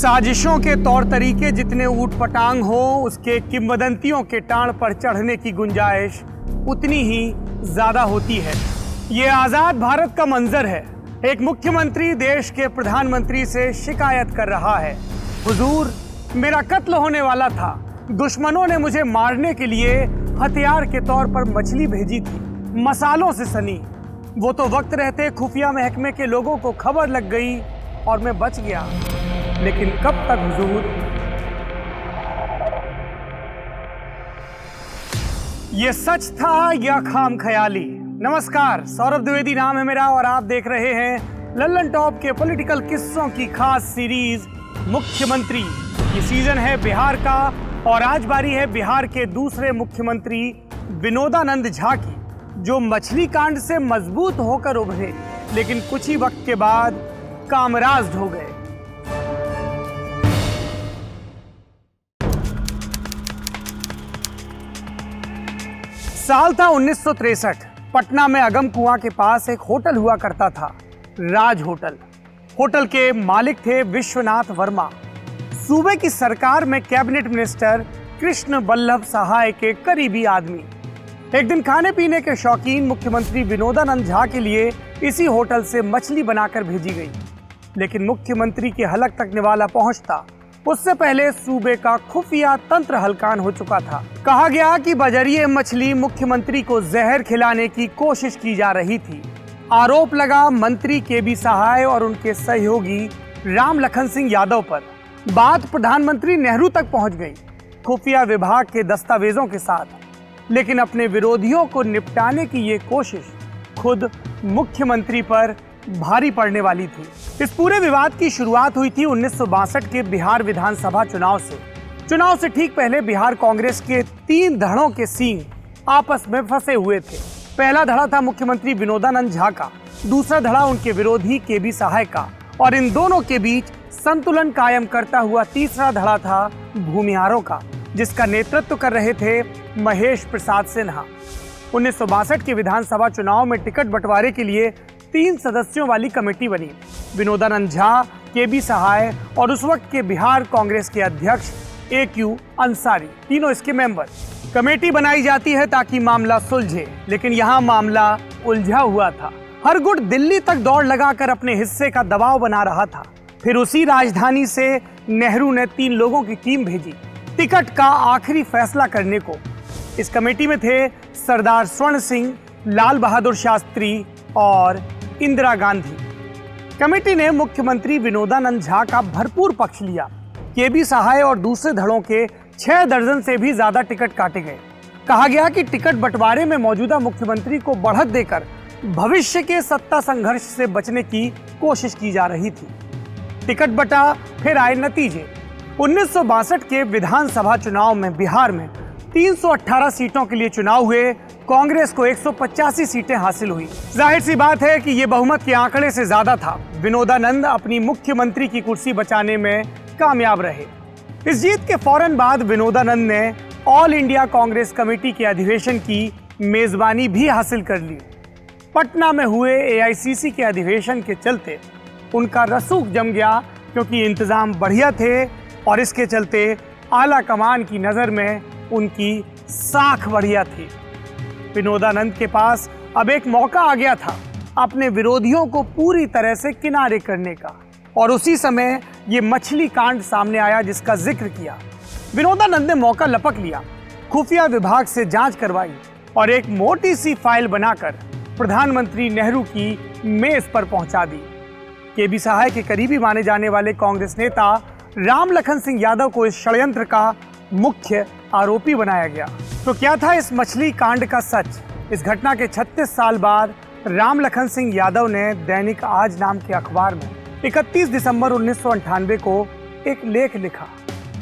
साजिशों के तौर तरीके जितने ऊटपटांग हो, उसके किंवदंतियों के टाण पर चढ़ने की गुंजाइश उतनी ही ज्यादा होती है। ये आजाद भारत का मंजर है। एक मुख्यमंत्री देश के प्रधानमंत्री से शिकायत कर रहा है, हुजूर मेरा कत्ल होने वाला था, दुश्मनों ने मुझे मारने के लिए हथियार के तौर पर मछली भेजी थी, मसालों से सनी। वो तो वक्त रहते खुफिया महकमे के लोगों को खबर लग गई और मैं बच गया, लेकिन कब तक हुजूर? ये सच था या खाम ख्याली? नमस्कार, सौरभ द्विवेदी नाम है मेरा और आप देख रहे हैं लल्लन टॉप के पॉलिटिकल किस्सों की खास सीरीज मुख्यमंत्री। ये सीजन है बिहार का और आज बारी है बिहार के दूसरे मुख्यमंत्री विनोदानंद झा की, जो मछली कांड से मजबूत होकर उभरे, लेकिन कुछ ही वक्त के बाद कामराज हो गए। साल था 1963। पटना में अगम कुआं के पास एक होटल हुआ करता था, राज होटल। होटल के मालिक थे विश्वनाथ वर्मा, सूबे की सरकार में कैबिनेट मिनिस्टर कृष्ण बल्लभ सहाय के करीबी आदमी। एक दिन खाने पीने के शौकीन मुख्यमंत्री विनोदानंद झा के लिए इसी होटल से मछली बनाकर भेजी गई, लेकिन मुख्यमंत्री के हलक तक निवाला पहुंचता उससे पहले सूबे का खुफिया तंत्र हलकान हो चुका था। कहा गया कि बजरिए मछली मुख्यमंत्री को जहर खिलाने की कोशिश की जा रही थी। आरोप लगा मंत्री केबी सहाय और उनके सहयोगी राम लखन सिंह यादव पर। बात प्रधानमंत्री नेहरू तक पहुंच गई, खुफिया विभाग के दस्तावेजों के साथ, लेकिन अपने विरोधियों को निपटाने की ये कोशिश खुद मुख्यमंत्री पर भारी पड़ने वाली थी। इस पूरे विवाद की शुरुआत हुई थी 1962 के बिहार विधानसभा चुनाव से। चुनाव से ठीक पहले बिहार कांग्रेस के 3 धड़ों के सींग आपस में फंसे हुए थे। पहला धड़ा था मुख्यमंत्री विनोदानंद झा का, दूसरा धड़ा उनके विरोधी केबी सहाय का, और इन दोनों के बीच संतुलन कायम करता हुआ तीसरा धड़ा था भूमिहारों का, जिसका नेतृत्व कर रहे थे महेश प्रसाद सिन्हा। 1962 के विधानसभा चुनाव में टिकट बंटवारे के लिए 3 सदस्यों वाली कमेटी बनी। विनोदानंद झा, केबी सहाय और उस वक्त के बिहार कांग्रेस के अध्यक्ष AQ अंसारी, तीनों इसके मेंबर। कमेटी बनाई जाती है ताकि मामला सुलझे, लेकिन यहाँ मामला उलझा हुआ था। हर गुट दिल्ली तक दौड़ लगाकर अपने हिस्से का दबाव बना रहा था। फिर उसी राजधानी से नेहरू ने 3 लोगों की टीम भेजी टिकट का आखिरी फैसला करने को। इस कमेटी में थे सरदार स्वर्ण सिंह, लाल बहादुर शास्त्री और इंदिरा गांधी। कमेटी ने मुख्यमंत्री विनोदानंद झा का भरपूर पक्ष लिया। केबी सहाय और दूसरे धड़ों के 6 दर्जन से भी ज्यादा टिकट काटे गए। कहा गया कि टिकट बंटवारे में मौजूदा मुख्यमंत्री को बढ़त देकर भविष्य के सत्ता संघर्ष से बचने की कोशिश की जा रही थी। टिकट बटा, फिर आए नतीजे। 1962 के विधानसभा चुनाव में बिहार में 318 सीटों के लिए चुनाव हुए। कांग्रेस को 185 सीटें हासिल हुई। जाहिर सी बात है कि ये बहुमत के आंकड़े से ज्यादा था। विनोदानंद अपनी मुख्यमंत्री की कुर्सी बचाने में कामयाब रहे। इस जीत के फौरन बाद विनोदानंद ने ऑल इंडिया कांग्रेस कमेटी के अधिवेशन की मेजबानी भी हासिल कर ली। पटना में हुए AICC के अधिवेशन के चलते उनका रसूख जम गया, क्योंकि इंतजाम बढ़िया थे और इसके चलते आला कमान की नजर में उनकी साख बढ़िया थी। विनोदानंद के पास अब एक मौका आ गया था अपने विरोधियों को पूरी तरह से किनारे करने का, और उसी समय ये मछली कांड सामने आया जिसका जिक्र किया। विनोदानंद ने मौका लपक लिया, खुफिया विभाग से जांच करवाई और एक मोटी सी फाइल बनाकर प्रधानमंत्री नेहरू की मेज पर पहुंचा दी। केबी सहाय के करीबी माने जाने वाले कांग्रेस नेता राम लखन सिंह यादव को इस षड्यंत्र का मुख्य आरोपी बनाया गया। तो क्या था इस मछली कांड का सच? इस घटना के 36 साल बाद राम लखन सिंह यादव ने दैनिक आज नाम के अखबार में 31 दिसंबर 1998 को एक लेख लिखा।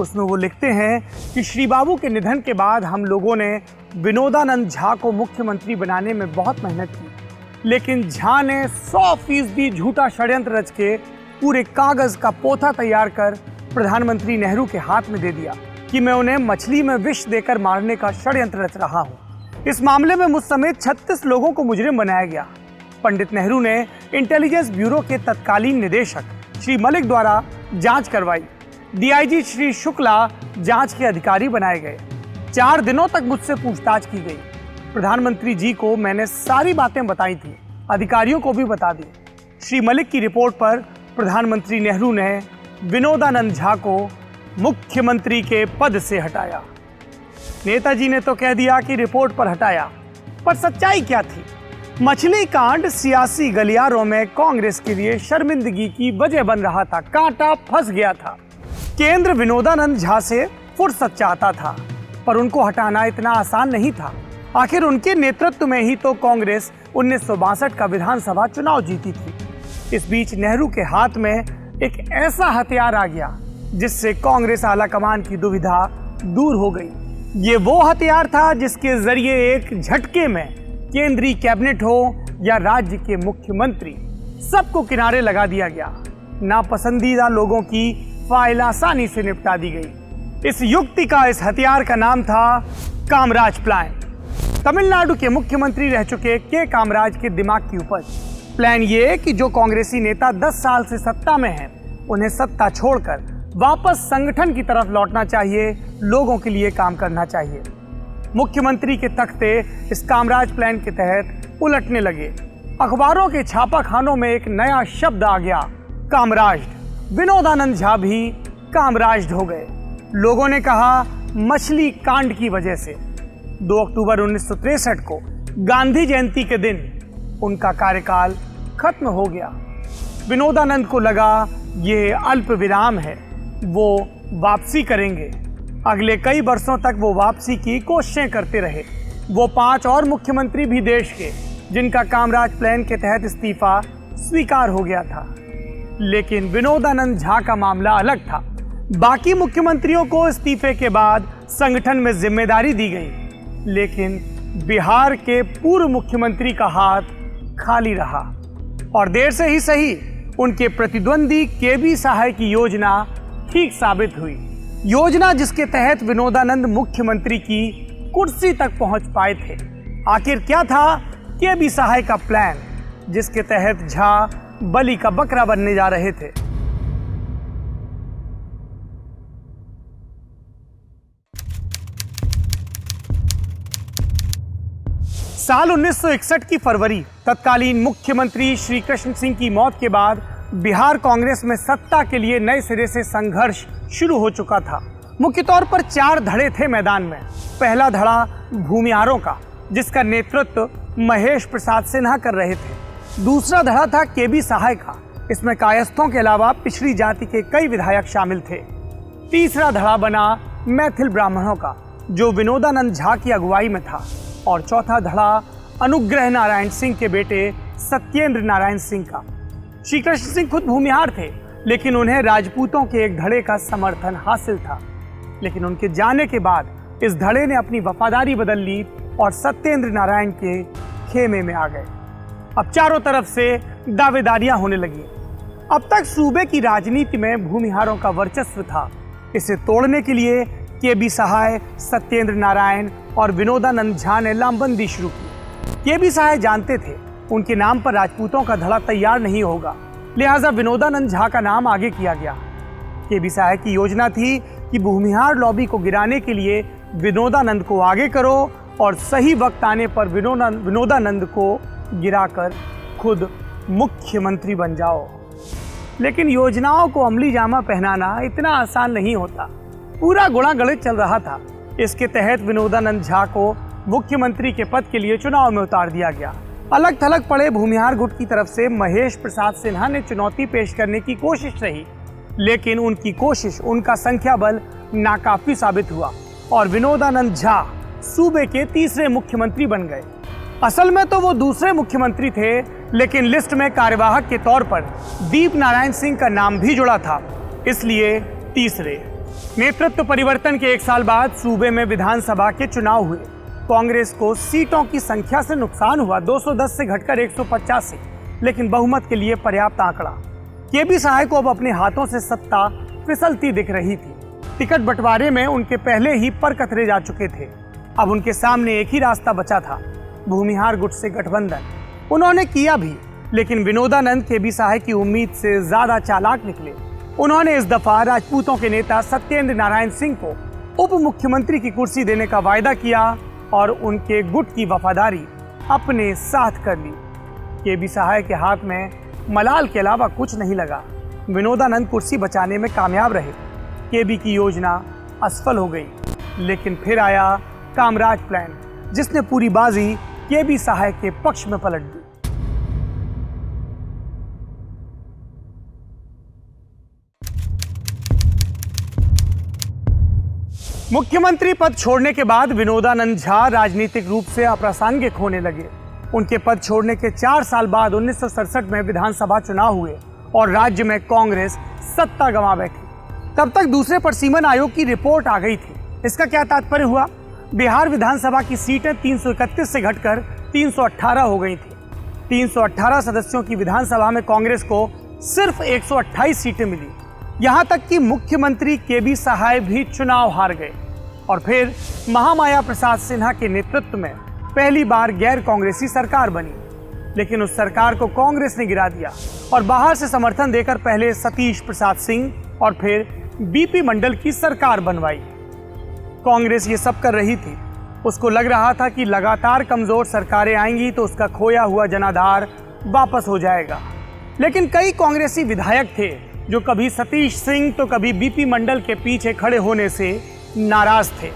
उसमें वो लिखते हैं कि श्री बाबू के निधन के बाद हम लोगों ने विनोदानंद झा को मुख्यमंत्री बनाने में बहुत मेहनत की, लेकिन झा ने 100% झूठा षड्यंत्र रच के पूरे कागज का पोथा तैयार कर प्रधानमंत्री नेहरू के हाथ में दे दिया कि मैं उन्हें मछली में विष देकर मारने का षड्यंत्र रच रहा हूँ। इस मामले में मुझ समेत 36 लोगों को मुजरिम बनाया गया। पंडित नेहरू ने इंटेलिजेंस ब्यूरो के तत्कालीन निदेशक श्री मलिक द्वारा जांच करवाई। डीआईजी श्री शुक्ला जांच के अधिकारी बनाए गए। 4 दिनों तक मुझसे पूछताछ की गई। प्रधानमंत्री जी को मैंने सारी बातें बताई थी, अधिकारियों को भी बता दी। श्री मलिक की रिपोर्ट पर प्रधानमंत्री नेहरू ने विनोदानंद झा को मुख्यमंत्री के पद से हटाया। नेताजी ने तो कह दिया कि रिपोर्ट पर हटाया, पर सच्चाई क्या थी? मछली कांड सियासी गलियारों में कांग्रेस के लिए शर्मिंदगी की वजह बन रहा था। कांटा फंस गया था। केंद्र विनोदानंद झा से फुर्सत चाहता था, पर उनको हटाना इतना आसान नहीं था। आखिर उनके नेतृत्व में ही तो कांग्रेस 1962 का विधानसभा चुनाव जीती थी। इस बीच नेहरू के हाथ में एक ऐसा हथियार आ गया जिससे कांग्रेस आलाकमान की दुविधा दूर हो गई। ये वो हथियार था जिसके जरिए एक झटके में केंद्रीय कैबिनेट हो या राज्य के मुख्यमंत्री, सबको किनारे लगा दिया गया। नापसंदीदा लोगों की फाइल आसानी से निपटा दी गई। इस युक्ति का, इस हथियार का नाम था कामराज प्लान। तमिलनाडु के मुख्यमंत्री रह चुके के कामराज के दिमाग की उपज। प्लान ये कि जो कांग्रेसी नेता 10 साल से सत्ता में हैं, उन्हें सत्ता छोड़कर वापस संगठन की तरफ लौटना चाहिए, लोगों के लिए काम करना चाहिए। मुख्यमंत्री के तख्ते इस कामराज प्लान के तहत उलटने लगे। अखबारों के छापाखानों में एक नया शब्द आ गया, कामराज। विनोदानंद झा भी कामराज हो गए। लोगों ने कहा मछली कांड की वजह से। 2 अक्टूबर 1963 को गांधी जयंती के दिन उनका कार्यकाल खत्म हो गया। विनोदानंद को लगा ये अल्प विराम है, वो वापसी करेंगे। अगले कई वर्षों तक वो वापसी की कोशिशें करते रहे। वो 5 और मुख्यमंत्री भी देश के, जिनका कामराज प्लान के तहत इस्तीफा स्वीकार हो गया था। लेकिन विनोदानंद झा का मामला अलग था। बाकी मुख्यमंत्रियों को इस्तीफे के बाद संगठन में जिम्मेदारी दी गई, लेकिन बिहार के पूर्व मुख्यमंत्री का हाथ खाली रहा। और देर से ही सही, उनके प्रतिद्वंदी केबी सहाय की योजना ठीक साबित हुई। योजना जिसके तहत विनोदानंद मुख्यमंत्री की कुर्सी तक पहुंच पाए थे। आखिर क्या था केबी सहाय का प्लान, जिसके तहत झा बलि का बकरा बनने जा रहे थे? साल 1961 की फरवरी, तत्कालीन मुख्यमंत्री श्री कृष्ण सिंह की मौत के बाद बिहार कांग्रेस में सत्ता के लिए नए सिरे से संघर्ष शुरू हो चुका था। मुख्य तौर पर 4 धड़े थे मैदान में। पहला धड़ा भूमिहारों का, जिसका नेतृत्व महेश प्रसाद सिन्हा कर रहे थे। दूसरा धड़ा था केबी सहाय का, इसमें कायस्थों के अलावा पिछड़ी जाति के कई विधायक शामिल थे। तीसरा धड़ा बना मैथिल ब्राह्मणों का, जो विनोदानंद झा की अगुवाई में था। और चौथा धड़ा अनुग्रह नारायण सिंह के बेटे सत्येंद्र नारायण सिंह का। श्री कृष्ण सिंह खुद भूमिहार थे, लेकिन उन्हें राजपूतों के एक धड़े का समर्थन हासिल था। लेकिन उनके जाने के बाद इस धड़े ने अपनी वफादारी बदल ली और सत्येंद्र नारायण के खेमे में आ गए। अब चारों तरफ से दावेदारियां होने लगी। अब तक सूबे की राजनीति में भूमिहारों का वर्चस्व था। इसे तोड़ने के लिए केबी सहाय, सत्येंद्र नारायण और विनोदानंद झा ने लामबंदी शुरू की। केबी सहाय जानते थे उनके नाम पर राजपूतों का धड़ा तैयार नहीं होगा, लिहाजा विनोदानंद झा का नाम आगे किया गया। केबी सहाय की योजना थी कि भूमिहार लॉबी को गिराने के लिए विनोदानंद को आगे करो और सही वक्त आने पर विनोदानंद को गिराकर खुद मुख्यमंत्री बन जाओ। लेकिन योजनाओं को अमली जामा पहनाना इतना आसान नहीं होता। पूरा गुणा गणित चल रहा था। इसके तहत विनोदानंद झा को मुख्यमंत्री के पद के लिए चुनाव में उतार दिया गया। अलग थलग पड़े भूमिहार गुट की तरफ से महेश प्रसाद सिन्हा ने चुनौती पेश करने की कोशिश रही, लेकिन उनकी कोशिश, उनका संख्या बल नाकाफी साबित हुआ और विनोदानंद झा सूबे के तीसरे मुख्यमंत्री बन गए। असल में तो वो दूसरे मुख्यमंत्री थे, लेकिन लिस्ट में कार्यवाहक के तौर पर दीप नारायण सिंह का नाम भी जुड़ा था, इसलिए तीसरे। नेतृत्व परिवर्तन के 1 साल बाद सूबे में विधानसभा के चुनाव हुए। कांग्रेस को सीटों की संख्या से नुकसान हुआ, 210 से घटकर 185, लेकिन बहुमत के लिए पर्याप्त आंकड़ा। केबी सहाय को अब अपने हाथों से सत्ता फिसलती दिख रही थी। टिकट बंटवारे में उनके पहले ही पर कतरे जा चुके थे। अब उनके सामने एक ही रास्ता बचा था, भूमिहार गुट से गठबंधन। उन्होंने किया भी, लेकिन विनोदानंद केबी सहाय की उम्मीद से ज्यादा चालाक निकले। उन्होंने इस दफा राजपूतों के नेता सत्येंद्र नारायण सिंह को उप मुख्यमंत्री की कुर्सी देने का वायदा किया और उनके गुट की वफादारी अपने साथ कर ली। केबी सहाय के हाथ में मलाल के अलावा कुछ नहीं लगा। विनोदानंद कुर्सी बचाने में कामयाब रहे। केबी की योजना असफल हो गई, लेकिन फिर आया कामराज प्लान, जिसने पूरी बाजी केबी सहाय के पक्ष में पलट दी। मुख्यमंत्री पद छोड़ने के बाद विनोदानंद झा राजनीतिक रूप से अप्रासंगिक होने लगे। उनके पद छोड़ने के 4 साल बाद 1967 में विधानसभा चुनाव हुए और राज्य में कांग्रेस सत्ता गंवा बैठी। तब तक दूसरे परसीमन आयोग की रिपोर्ट आ गई थी। इसका क्या तात्पर्य हुआ? बिहार विधानसभा की सीटें 331 से घटकर 318 हो गई थी। 318 सदस्यों की विधानसभा में कांग्रेस को सिर्फ 128 सीटें मिली। यहां तक कि मुख्यमंत्री केबी सहाय भी चुनाव हार गए और फिर महामाया प्रसाद सिन्हा के नेतृत्व में पहली बार गैर कांग्रेसी सरकार बनी। लेकिन उस सरकार को कांग्रेस ने गिरा दिया और बाहर से समर्थन देकर पहले सतीश प्रसाद सिंह और फिर बीपी मंडल की सरकार बनवाई। कांग्रेस ये सब कर रही थी। उसको लग रहा था कि लगातार कमजोर सरकारें आएंगी तो उसका खोया हुआ जनाधार वापस हो जाएगा। लेकिन कई कांग्रेसी विधायक थे जो कभी सतीश सिंह तो कभी बीपी मंडल के पीछे खड़े होने से नाराज थे।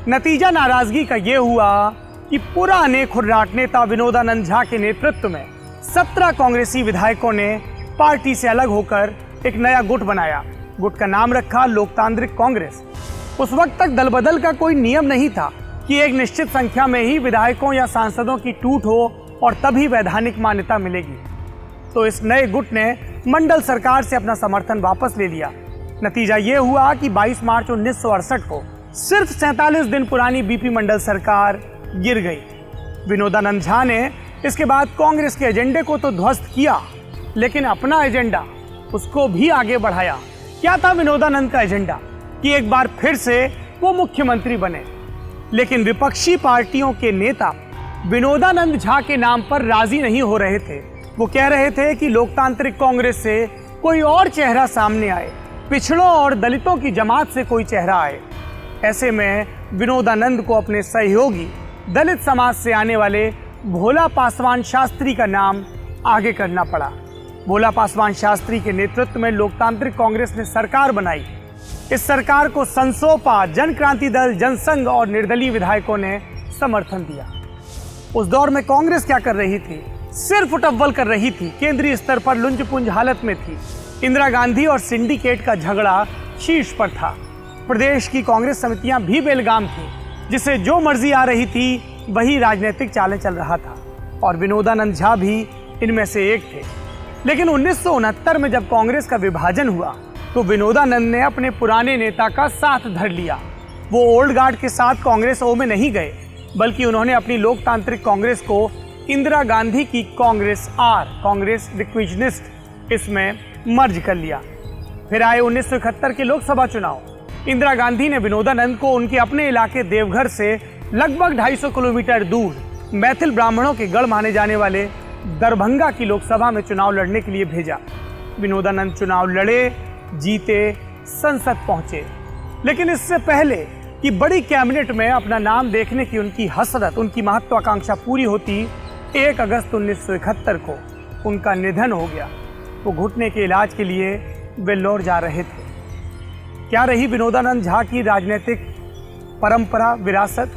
नतीजा नाराजगी का यह हुआ कि पुराने खुर्राट नेता विनोदानंद झा के नेतृत्व में 17 कांग्रेसी विधायकों ने पार्टी से अलग होकर एक नया गुट बनाया। गुट का नाम रखा लोकतांत्रिक कांग्रेस। उस वक्त तक दल बदल का कोई नियम नहीं था कि एक निश्चित संख्या में ही विधायकों या सांसदों की टूट हो और तभी वैधानिक मान्यता मिलेगी। तो इस नए गुट ने मंडल सरकार से अपना समर्थन वापस ले लिया। नतीजा ये हुआ कि 22 मार्च 1968 को सिर्फ 47 दिन पुरानी बीपी मंडल सरकार गिर गई। विनोदानंद झा ने इसके बाद कांग्रेस के एजेंडे को तो ध्वस्त किया, लेकिन अपना एजेंडा उसको भी आगे बढ़ाया। क्या था विनोदानंद का एजेंडा? कि एक बार फिर से वो मुख्यमंत्री बने। लेकिन विपक्षी पार्टियों के नेता विनोदानंद झा के नाम पर राजी नहीं हो रहे थे। वो कह रहे थे कि लोकतांत्रिक कांग्रेस से कोई और चेहरा सामने आए, पिछड़ों और दलितों की जमात से कोई चेहरा आए। ऐसे में विनोदानंद को अपने सहयोगी दलित समाज से आने वाले भोला पासवान शास्त्री का नाम आगे करना पड़ा। भोला पासवान शास्त्री के नेतृत्व में लोकतांत्रिक कांग्रेस ने सरकार बनाई। इस सरकार को संसोपा, जन क्रांति दल, जनसंघ और निर्दलीय विधायकों ने समर्थन दिया। उस दौर में कांग्रेस क्या कर रही थी? सिर्फ उटव्वल कर रही थी। केंद्रीय स्तर पर लुंज-पुंज हालत में थी। इंदिरा गांधी और सिंडिकेट का झगड़ा शीर्ष पर था। प्रदेश की कांग्रेस समितियां भी बेलगाम थी। जिसे जो मर्जी आ रही थी वही राजनीतिक चालें चल रहा था और विनोदानंद झा भी इनमें से एक थे। लेकिन 1969 में जब कांग्रेस का विभाजन हुआ तो विनोदानंद ने अपने पुराने नेता का साथ धर लिया। वो ओल्ड गार्ड के साथ कांग्रेस ओ में नहीं गए, बल्कि उन्होंने अपनी लोकतांत्रिक कांग्रेस को इंदिरा गांधी की कांग्रेस आर, कांग्रेस रिक्विजनिस्ट, इसमें मर्ज कर लिया। फिर आए 1971 के लोकसभा चुनाव। इंदिरा गांधी ने विनोदानंद को उनके अपने इलाके देवघर से लगभग 250 किलोमीटर दूर मैथिल ब्राह्मणों के गढ़ माने जाने वाले दरभंगा की लोकसभा में चुनाव लड़ने के लिए भेजा। विनोदानंद चुनाव लड़े, जीते, संसद पहुंचे। लेकिन इससे पहले कि बड़ी कैबिनेट में अपना नाम देखने की उनकी हसरत, उनकी महत्वाकांक्षा पूरी होती, 1 अगस्त 1971 को उनका निधन हो गया। वो घुटने के इलाज के लिए वेल्लोर जा रहे थे। क्या रही विनोदानंद झा की राजनीतिक परंपरा, विरासत?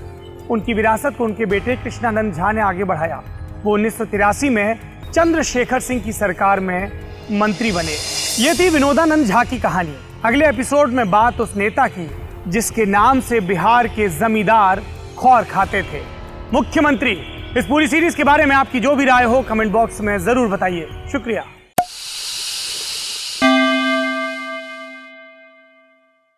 उनकी विरासत को उनके बेटे कृष्णानंद झा ने आगे बढ़ाया। वो 1983 में चंद्रशेखर सिंह की सरकार में मंत्री बने। ये थी विनोदानंद झा की कहानी। अगले एपिसोड में बात उस नेता की जिसके नाम से बिहार के जमींदार खौर खाते थे, मुख्यमंत्री। इस पूरी सीरीज के बारे में आपकी जो भी राय हो कमेंट बॉक्स में जरूर बताइए। शुक्रिया।